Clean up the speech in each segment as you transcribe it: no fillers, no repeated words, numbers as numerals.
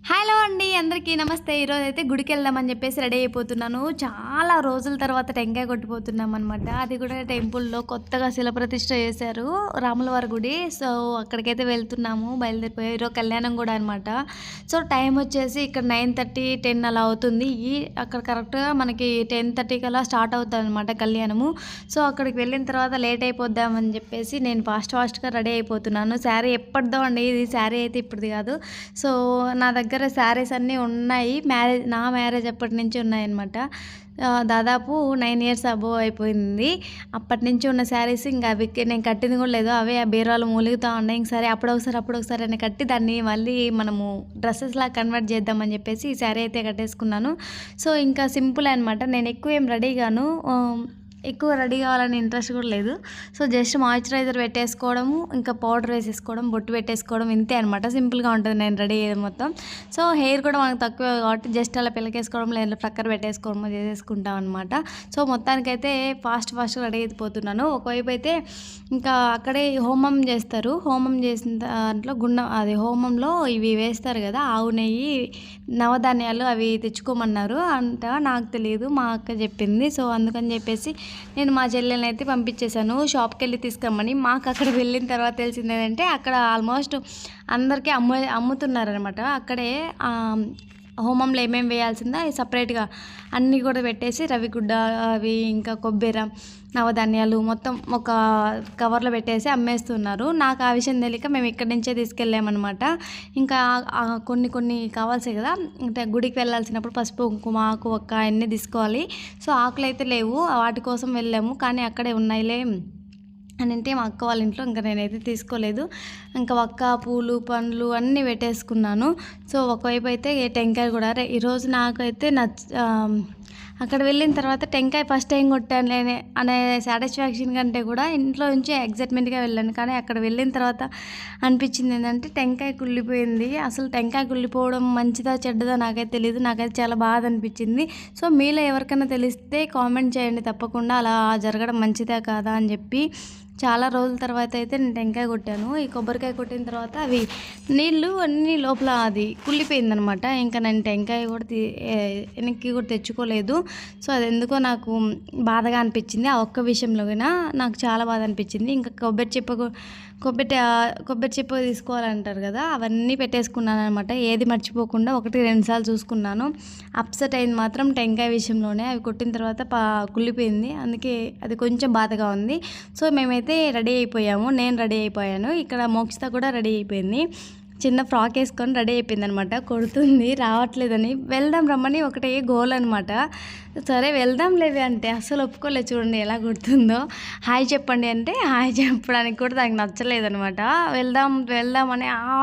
Hello అండి, అందరికీ నమస్తే. ఈరోజైతే గుడికి వెళ్దామని చెప్పేసి రెడీ అయిపోతున్నాను. చాలా రోజుల తర్వాత టెంకాయ కొట్టిపోతున్నాం అనమాట. అది కూడా టెంపుల్లో కొత్తగా శిలప్రతిష్ఠ చేశారు, రాములవారి గుడి. సో అక్కడికైతే వెళ్తున్నాము, బయలుదేరిపోయాం. ఈరోజు కళ్యాణం కూడా అనమాట. సో టైం వచ్చేసి ఇక్కడ 9:30, 10 అలా అవుతుంది. అక్కడ కరెక్ట్గా మనకి 10:30 కల్లా స్టార్ట్ అవుతుంది అనమాట కళ్యాణము. సో అక్కడికి వెళ్ళిన తర్వాత లేట్ అయిపోద్దామని చెప్పేసి నేను ఫాస్ట్గా రెడీ అయిపోతున్నాను. శారీ ఎప్పటిదో అండి, ఇది శారీ అయితే ఇప్పటిది కాదు. సో నా దగ్గర శారీస్ అన్నీ ఉన్నాయి. నా మ్యారేజ్ అప్పటి నుంచి ఉన్నాయన్నమాట. దాదాపు 9 ఇయర్స్ అబోవ్ అయిపోయింది. అప్పటి నుంచి ఉన్న శారీస్ ఇంకా అవి నేను కట్టింది కూడా లేదు, అవే ఆ బీరువాలో మూలుగుతూ ఉన్నాయి. ఇంక సరే అప్పుడొకసారి అని కట్టి దాన్ని మళ్ళీ మనము డ్రెస్సెస్లా కన్వర్ట్ చేద్దామని చెప్పేసి ఈ శారీ అయితే కట్టేసుకున్నాను. సో ఇంకా సింపుల్ అనమాట. నేను ఎక్కువ ఏం ఎక్కువ రెడీ కావాలని ఇంట్రెస్ట్ కూడా లేదు. సో జస్ట్ మాయిశ్చరైజర్ పెట్టేసుకోవడము, ఇంకా పౌడర్ వేసేసుకోవడం, బొట్టు పెట్టేసుకోవడం, ఇంతే అనమాట. సింపుల్గా ఉంటుంది నేను రెడీ అయ్యేది మొత్తం. సో హెయిర్ కూడా మనకు తక్కువ కాబట్టి జస్ట్ అలా పిల్లకేసుకోవడం, లేదా ఫ్లక్కర్ పెట్టేసుకోవడం చేసేసుకుంటాం అనమాట. సో మొత్తానికైతే ఫాస్ట్గా రెడీ అయిపోతున్నాను. ఒకవైపు అయితే ఇంకా అక్కడే హోమం చేస్తారు. హోమం చేసిన దాంట్లో హోమంలో ఇవి వేస్తారు కదా, ఆవు నెయ్యి, నవధాన్యాలు అవి తెచ్చుకోమన్నారు అంట. నాకు తెలియదు, మా అక్క చెప్పింది. సో అందుకని చెప్పేసి నేను మా చెల్లెల్ని అయితే పంపించేశాను షాప్కి వెళ్ళి తీసుకురమ్మని. మాకు అక్కడ వెళ్ళిన తర్వాత తెలిసింది ఏంటంటే అక్కడ ఆల్మోస్ట్ అందరికీ అమ్ముతున్నారనమాట. అక్కడే హోమంలో ఏమేమి వేయాల్సిందో అవి సపరేట్గా అన్నీ కూడా పెట్టేసి రవిగుడ్డ అవి ఇంకా కొబ్బరి, నవధాన్యాలు మొత్తం ఒక కవర్లో పెట్టేసి అమ్మేస్తున్నారు. నాకు ఆ విషయం తెలియక మేము ఇక్కడి నుంచే తీసుకెళ్ళామన్నమాట. ఇంకా కొన్ని కావాల్సి కదా, అంటే గుడికి వెళ్ళాల్సినప్పుడు పసుపు, కుంకుమ, ఆకు, ఒక్క అన్నీ తీసుకోవాలి. సో ఆకులు అయితే లేవు, వాటి కోసం వెళ్ళాము. కానీ అక్కడే ఉన్నాయిలే అని అంటే మా అక్క వాళ్ళ ఇంట్లో, ఇంకా నేనైతే తీసుకోలేదు. ఇంకా ఒక్క, పూలు, పండ్లు అన్నీ పెట్టేసుకున్నాను. సో ఒకవైపు అయితే టెంకాయ కూడా ఈరోజు నాకైతే అక్కడ వెళ్ళిన తర్వాత టెంకాయ ఫస్ట్ టైం కొట్టాను అనే సాటిస్ఫాక్షన్ కంటే కూడా ఇంట్లో నుంచి ఎగ్జైట్మెంట్గా వెళ్ళాను. కానీ అక్కడ వెళ్ళిన తర్వాత అనిపించింది ఏంటంటే టెంకాయ కుళ్ళిపోయింది. అసలు టెంకాయ కుళ్ళిపోవడం మంచిదా చెడ్డదా నాకైతే తెలియదు. నాకైతే చాలా బాధ అనిపించింది. సో మీలో ఎవరికైనా తెలిస్తే కామెంట్ చేయండి తప్పకుండా, అలా జరగడం మంచిదా కాదా అని చెప్పి. చాలా రోజుల తర్వాత అయితే నేను టెంకాయ కొట్టాను. ఈ కొబ్బరికాయ కొట్టిన తర్వాత అవి నీళ్ళు అన్నీ లోపల అది కుళ్ళిపోయిందనమాట. ఇంకా నేను టెంకాయ కూడా వెనక్కి కూడా తెచ్చుకోలేదు. సో అది ఎందుకో నాకు బాధగా అనిపించింది. ఆ ఒక్క విషయంలోనైనా నాకు చాలా బాధ అనిపించింది. ఇంకా కొబ్బరి చెప్ప తీసుకోవాలంటారు కదా, అవన్నీ పెట్టేసుకున్నాను అనమాట. ఏది మర్చిపోకుండా 1-2 సార్లు చూసుకున్నాను. అప్సెట్ అయింది మాత్రం టెంకాయ విషయంలోనే. అవి కొట్టిన తర్వాత కుళ్ళిపోయింది, అందుకే అది కొంచెం బాధగా ఉంది. సో మేమైతే రెడీ అయిపోయాము, నేను రెడీ అయిపోయాను. ఇక్కడ మోక్షిత కూడా రెడీ అయిపోయింది. చిన్న ఫ్రాక్ వేసుకొని రెడీ అయిపోయింది అనమాట. కొడుతుంది రావట్లేదని, వెళ్దాం రమ్మని ఒకటే గోల్ అనమాట. సరే వెళ్దాం లేవి అంటే అస్సలు ఒప్పుకోలేదు. చూడండి ఎలా కొడుతుందో. హాయ్ చెప్పండి అంటే హాయ్ చెప్పడానికి కూడా దానికి నచ్చలేదనమాట. వెళ్దామని ఆ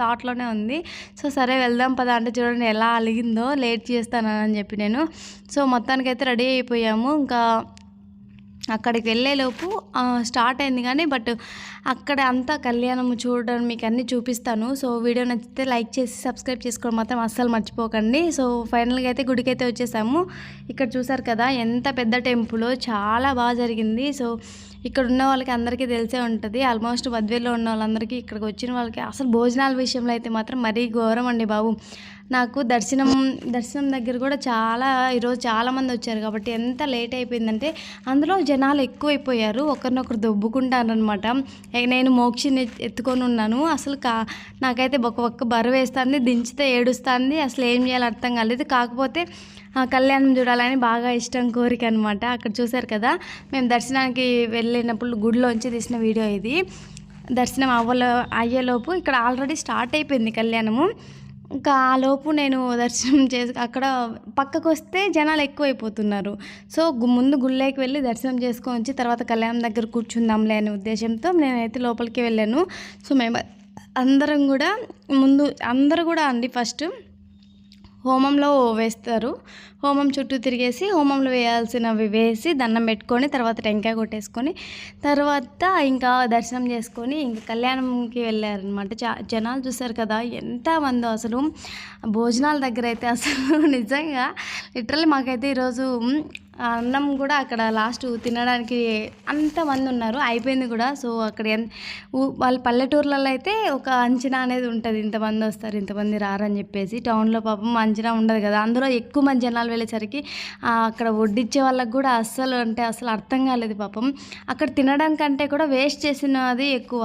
థాట్లోనే ఉంది. సో సరే వెళ్దాం పద అంటే చూడండి ఎలా అలిగిందో, లేట్ చేస్తానని చెప్పి నేను. సో మొత్తానికైతే రెడీ అయిపోయాము. ఇంకా అక్కడికి వెళ్ళేలోపు స్టార్ట్ అయింది. కానీ బట్ అక్కడ అంతా కళ్యాణం చూడడం మీకు అన్నీ చూపిస్తాను. సో వీడియో నచ్చితే లైక్ చేసి సబ్స్క్రైబ్ చేసుకోవడం మాత్రం అస్సలు మర్చిపోకండి. సో ఫైనల్గా అయితే గుడికి అయితే వచ్చేసాము. ఇక్కడ చూసారు కదా ఎంత పెద్ద టెంపుల్, చాలా బాగా జరిగింది. సో ఇక్కడ ఉన్న వాళ్ళకి అందరికీ తెలిసే ఉంటుంది. ఆల్మోస్ట్ బద్వేల్లో ఉన్న వాళ్ళందరికీ, ఇక్కడికి వచ్చిన వాళ్ళకి అసలు భోజనాల విషయంలో అయితే మాత్రం మరీ ఘోరం అండి బాబు. నాకు దర్శనం దగ్గర కూడా ఈరోజు చాలామంది వచ్చారు కాబట్టి ఎంత లేట్ అయిపోయిందంటే అందులో జనాలు ఎక్కువైపోయారు. ఒకరినొకరు దొబ్బుకుంటారనమాట. నేను మోక్షిని ఎత్తుకొని ఉన్నాను. అసలు నాకైతే ఒక్క బరువు వేస్తుంది, దించితే ఏడుస్తుంది. అసలు ఏం చేయాలో అర్థం కాలేదు. కాకపోతే కళ్యాణం చూడాలని బాగా ఇష్టం, కోరిక అనమాట. అక్కడ చూసారు కదా, మేము దర్శనానికి వెళ్ళినప్పుడు గుడిలోంచి తీసిన వీడియో ఇది. దర్శనం అయ్యేలోపు ఇక్కడ ఆల్రెడీ స్టార్ట్ అయిపోయింది కళ్యాణము. ఇంకా ఆ లోపు నేను దర్శనం చేసి అక్కడ పక్కకు వస్తే జనాలు ఎక్కువైపోతున్నారు. సో ముందు గుళ్ళకి వెళ్ళి దర్శనం చేసుకొని వచ్చి తర్వాత కళ్యాణం దగ్గర కూర్చుందాంలే అనే ఉద్దేశంతో నేనైతే లోపలికి వెళ్ళాను. సో మేము అందరూ కూడా అండి ఫస్ట్ హోమంలో వేస్తారు. హోమం చుట్టూ తిరిగేసి హోమంలో వేయాల్సినవి వేసి దండం పెట్టుకొని తర్వాత టెంకాయ కొట్టేసుకొని తర్వాత ఇంకా దర్శనం చేసుకొని ఇంకా కళ్యాణంకి వెళ్ళారనమాట. జనాలు చూసారు కదా ఎంతమందో. అసలు భోజనాల దగ్గర అయితే అసలు నిజంగా లిటరల్లీ మాకైతే ఈరోజు అన్నం కూడా అక్కడ లాస్ట్ తినడానికి అంతమంది ఉన్నారు, అయిపోయింది కూడా. సో అక్కడ వాళ్ళ పల్లెటూర్లలో అయితే ఒక అంచనా అనేది ఉంటుంది, ఇంతమంది వస్తారు ఇంతమంది రారని చెప్పేసి. టౌన్లో పాపం అంచనా ఉండదు కదా, అందులో ఎక్కువ మంది జనాలు వెళ్ళేసరికి అక్కడ వడ్డించే వాళ్ళకి కూడా అసలు అర్థం కాలేదు పాపం. అక్కడ తినడం కంటే కూడా వేస్ట్ చేసినది ఎక్కువ,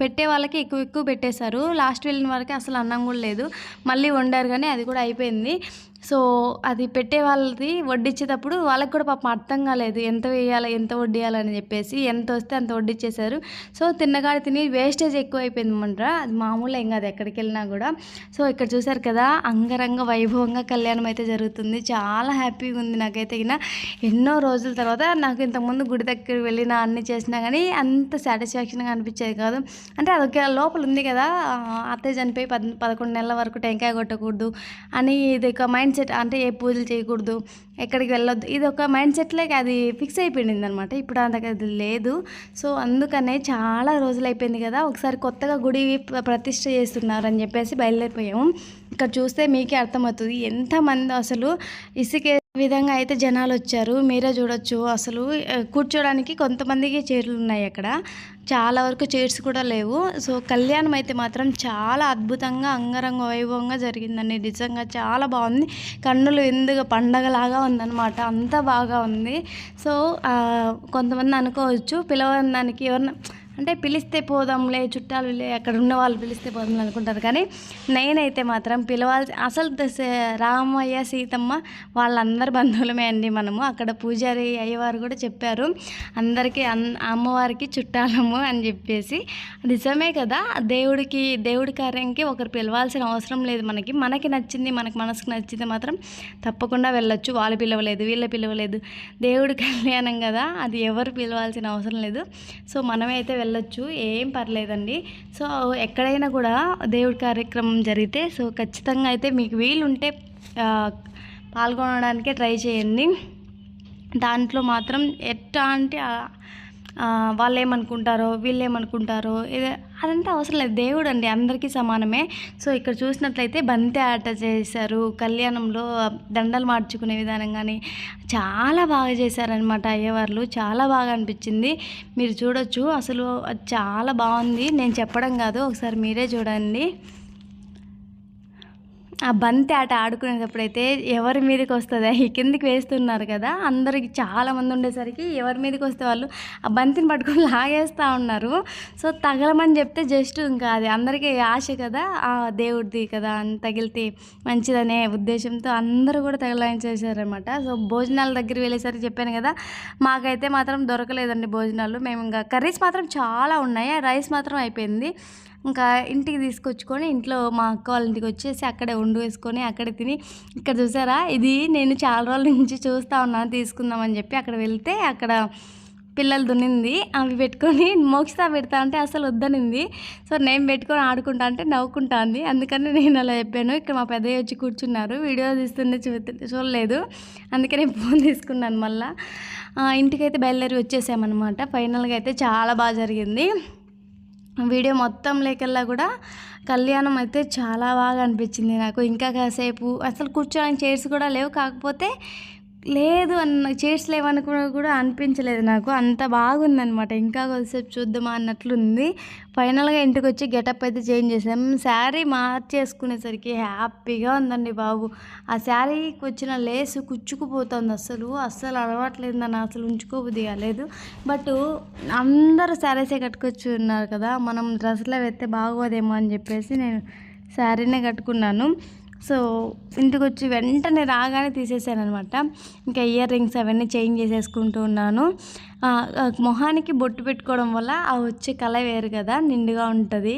పెట్టే వాళ్ళకి ఎక్కువ పెట్టేశారు. లాస్ట్ వెళ్ళిన వరకు అసలు అన్నం కూడా లేదు, మళ్ళీ వండారు కానీ అది కూడా అయిపోయింది. సో అది పెట్టే వాళ్ళది వడ్డించేటప్పుడు వాళ్ళకి కూడా పాపం అర్థం కాలేదు ఎంత వేయాలి ఎంత వడ్డియాలని చెప్పేసి, ఎంత వస్తే అంత వడ్డించేశారు. సో తిన్నగాడి తిని వేస్టేజ్ ఎక్కువ అయిపోయింది అనమాట. అది మామూలు ఏం కాదు ఎక్కడికి వెళ్ళినా కూడా. సో ఇక్కడ చూసారు కదా, అంగరంగ వైభవంగా కళ్యాణం అయితే జరుగుతుంది. చాలా హ్యాపీగా ఉంది నాకైతే. ఎన్నో రోజుల తర్వాత నాకు ఇంతకుముందు గుడి దగ్గర వెళ్ళినా అన్నీ చేసినా కానీ అంత సాటిస్ఫాక్షన్గా అనిపించేది కాదు. అంటే అదొక లోపల ఉంది కదా, అత్తయ్య చనిపోయి 11 నెలల వరకు టెంకాయ కొట్టకూడదు అని ఇది ఒక మైండ్ సెట్. అంటే ఏ పూజలు చేయకూడదు, ఎక్కడికి వెళ్ళొద్దు, ఇది ఒక మైండ్ సెట్లోకి అది ఫిక్స్ అయిపోయింది అనమాట. ఇప్పుడు అంతకు అది లేదు. సో అందుకనే చాలా రోజులు అయిపోయింది కదా, ఒకసారి కొత్తగా గుడి ప్రతిష్ఠ చేస్తున్నారు అని చెప్పేసి బయలుదేరిపోయాము. ఇక్కడ చూస్తే మీకే అర్థమవుతుంది ఎంతమంది అసలు ఇసుకే విధంగా అయితే జనాలు వచ్చారు. మీరే చూడొచ్చు. అసలు కూర్చోడానికి కొంతమందికి చైర్లు ఉన్నాయి, అక్కడ చాలా వరకు చైర్స్ కూడా లేవు. సో కళ్యాణం అయితే మాత్రం చాలా అద్భుతంగా అంగరంగ వైభవంగా జరిగిందండి. నిజంగా చాలా బాగుంది, కన్నులు ఎందుకు పండగలాగా ఉందన్నమాట, అంత బాగా ఉంది. సో కొంతమంది అనుకోవచ్చు పిలవడానికి ఎవరన్నా అంటే పిలిస్తే పోదాంలే, చుట్టాలు అక్కడ ఉన్న వాళ్ళు పిలిస్తే పోదాంలే అనుకుంటారు. కానీ నేనైతే మాత్రం పిలవాల్సి అసలు రామయ్య సీతమ్మ వాళ్ళందరి బంధువులమే అండి మనము. అక్కడ పూజారి అయ్యవారు కూడా చెప్పారు అందరికీ అమ్మవారికి చుట్టాలము అని చెప్పేసి. నిజమే కదా, దేవుడి కార్యంకి ఒకరు పిలవాల్సిన అవసరం లేదు. మనకి నచ్చింది, మనకి మనసుకు నచ్చింది మాత్రం తప్పకుండా వెళ్ళొచ్చు. వాళ్ళు పిలవలేదు, వీళ్ళ పిలవలేదు, దేవుడి కళ్యాణం కదా, అది ఎవరు పిలవాల్సిన అవసరం లేదు. సో మనమైతే వెళ్ళొచ్చు, ఏం పర్లేదండి. సో ఎక్కడైనా కూడా దేవుడి కార్యక్రమం జరిగితే సో ఖచ్చితంగా అయితే మీకు వీలుంటే పాల్గొనడానికే ట్రై చేయండి. దాంట్లో మాత్రం ఎట్లా అంటే వాళ్ళు ఏమనుకుంటారో వీళ్ళు ఏమనుకుంటారో అదంతా అవసరం లేదు, దేవుడు అండి అందరికీ సమానమే. సో ఇక్కడ చూసినట్లయితే బంతి ఆట చేశారు, కళ్యాణంలో దండలు మార్చుకునే విధానం కానీ చాలా బాగా చేశారనమాట అయ్యవార్లు. చాలా బాగా అనిపించింది, మీరు చూడొచ్చు. అసలు చాలా బాగుంది, నేను చెప్పడం కాదు, ఒకసారి మీరే చూడండి. ఆ బంతి ఆట ఆడుకునేటప్పుడైతే ఎవరి మీదకి వస్తుందా, ఈ కిందికి వేస్తున్నారు కదా, అందరికి చాలామంది ఉండేసరికి ఎవరి మీదకి వస్తే వాళ్ళు ఆ బంతిని పట్టుకొని లాగేస్తూ ఉన్నారు. సో తగలమని చెప్తే జస్ట్ ఇంకా అది అందరికీ ఆశ కదా, ఆ దేవుడిది కదా అని తగిలితే మంచిదనే ఉద్దేశంతో అందరూ కూడా తగలాయించేసారనమాట. సో భోజనాల దగ్గర వెళ్ళేసరికి చెప్పాను కదా, మాకైతే మాత్రం దొరకలేదండి భోజనాలు. మేము ఇంకా కర్రీస్ మాత్రం చాలా ఉన్నాయి, రైస్ మాత్రం అయిపోయింది. ఇంకా ఇంటికి తీసుకొచ్చుకొని ఇంట్లో మా అక్క వాళ్ళ ఇంటికి వచ్చేసి అక్కడే వేసుకొని అక్కడే తిని. ఇక్కడ చూసారా, ఇది నేను చాలా రోజుల నుంచి చూస్తూ ఉన్నాను తీసుకుందామని చెప్పి. అక్కడ వెళ్తే అక్కడ పిల్లలు దున్నింది, అవి పెట్టుకొని మోక్షతా పెడతా అంటే అసలు వద్దనింది. సో నేను పెట్టుకొని ఆడుకుంటా అంటే నవ్వుకుంటాంది, అందుకని నేను అలా చెప్పాను. ఇక్కడ మా పెద్దయ్య వచ్చి కూర్చున్నారు, వీడియో తీస్తుంటే చూడలేదు, అందుకే నేను ఫోన్ తీసుకున్నాను. మళ్ళీ ఇంటికైతే బయలుదేరి వచ్చేసామన్నమాట. ఫైనల్గా అయితే చాలా బాగా జరిగింది. వీడియో మొత్తం లేకల్లా కూడా కళ్యాణం అయితే చాలా బాగా అనిపించింది నాకు. ఇంకా కాసేపు అసలు కూర్చోడానికి చైర్స్ కూడా లేవు, కాకపోతే లేదు అన్న చైర్స్ లేవనుకున్నా కూడా అనిపించలేదు నాకు, అంత బాగుందనమాట. ఇంకా కొద్దిసేపు చూద్దామా అన్నట్లుంది. ఫైనల్గా ఇంటికి వచ్చి గెటప్ అయితే చేంజ్ చేసాం. శారీ మార్చేసుకునేసరికి హ్యాపీగా ఉందండి బాబు. ఆ శారీకి వచ్చిన లేసు కుచ్చుకుపోతుంది, అస్సలు అలవాట్లేదు నన్ను, అసలు ఉంచుకోబుద్ది కాలేదు. బట్ అందరూ శారీసే కట్టుకొచ్చి ఉన్నారు కదా, మనం డ్రెస్లో వేస్తే బాగోదేమో అని చెప్పేసి నేను శారీనే కట్టుకున్నాను. సో ఇంటికి వచ్చి వెంటనే రాగానే తీసేసాను అనమాట. ఇంకా ఇయర్ రింగ్స్ అవన్నీ చేంజ్ చేసేసుకుంటూ ఉన్నాను. మొహానికి బొట్టు పెట్టుకోవడం వల్ల ఆ వచ్చే కళ వేరు కదా, నిండుగా ఉంటుంది.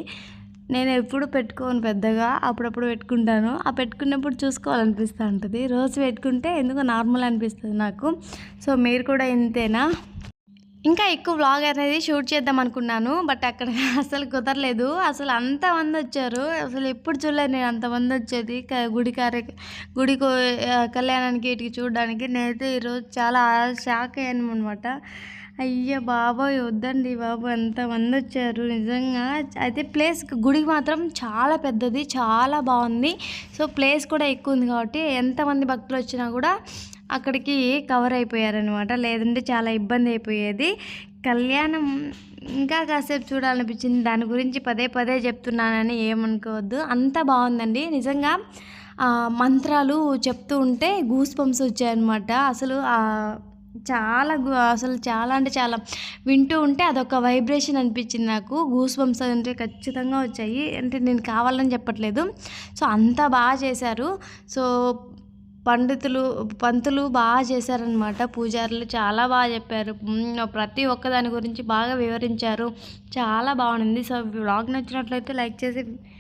నేను ఎప్పుడు పెట్టుకోను పెద్దగా, అప్పుడప్పుడు పెట్టుకుంటాను. ఆ పెట్టుకున్నప్పుడు చూసుకోవాలనిపిస్తూ ఉంటుంది, రోజు పెట్టుకుంటే ఎందుకో నార్మల్ అనిపిస్తుంది నాకు. సో మీరు కూడా ఇంతేనా? ఇంకా ఎక్కువ వ్లాగ్ అనేది షూట్ చేద్దాం అనుకున్నాను, బట్ అక్కడ అసలు కుదరలేదు. అసలు అంతమంది వచ్చారు, అసలు ఎప్పుడు చూడలేదు నేను అంతమంది వచ్చేది గుడి కళ్యాణానికి వీటికి చూడడానికి. నేనైతే ఈరోజు చాలా షాక్ అయ్యాను అనమాట. అయ్యో బాబోయ్ వద్దండి బాబు, ఎంతమంది వచ్చారు నిజంగా. అయితే ప్లేస్ గుడికి మాత్రం చాలా పెద్దది, చాలా బాగుంది. సో ప్లేస్ కూడా ఎక్కువ ఉంది కాబట్టి ఎంతమంది భక్తులు వచ్చినా కూడా అక్కడికి కవర్ అయిపోయారనమాట. లేదంటే చాలా ఇబ్బంది అయిపోయేది. కళ్యాణం ఇంకా కాసేపు చూడాలనిపించింది. దాని గురించి పదే పదే చెప్తున్నానని ఏమనుకోవద్దు. అంతా బాగుందండి. నిజంగా మంత్రాలు చెప్తూ ఉంటే గూస్ బంప్స్ వచ్చాయన్నమాట. అసలు చాలా అంటే చాలా వింటూ ఉంటే అదొక వైబ్రేషన్ అనిపించింది నాకు. గూస్ బంప్స్ అంటే ఖచ్చితంగా వచ్చాయి. అంటే నేను కావాలని చెప్పట్లేదు. సో అంతా బాగా చేశారు. సో పంతులు బాగా చేశారనమాట. పూజారులు చాలా బాగా చెప్పారు. ప్రతి ఒక్క దాని గురించి బాగా వివరించారు. చాలా బాగుంది. సో వ్లాగ్ నచ్చినట్లయితే లైక్ చేసి